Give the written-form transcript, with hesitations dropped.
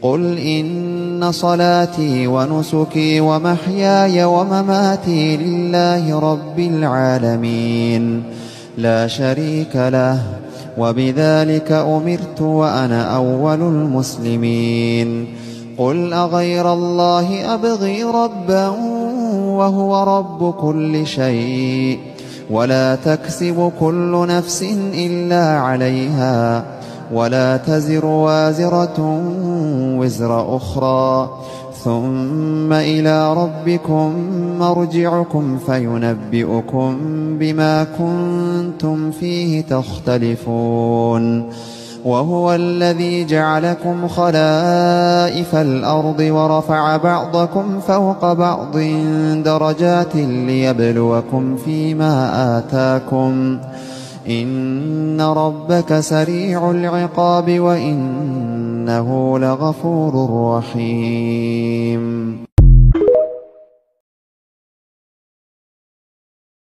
قل إن صلاتي ونسكي ومحياي ومماتي لله رب العالمين لا شريك له وبذلك أمرت وأنا أول المسلمين. قل أغير الله أبغي ربا وهو رب كل شيء ولا تكسب كل نفس إلا عليها ولا تزر وازرة وزر أخرى ثم إلى ربكم مرجعكم فينبئكم بما كنتم فيه تختلفون. وهو الذي جعلكم خلائف الأرض ورفع بعضكم فوق بعض درجات ليبلوكم فيما آتاكم إن ربك سريع العقاب وإنه لغفور رحيم.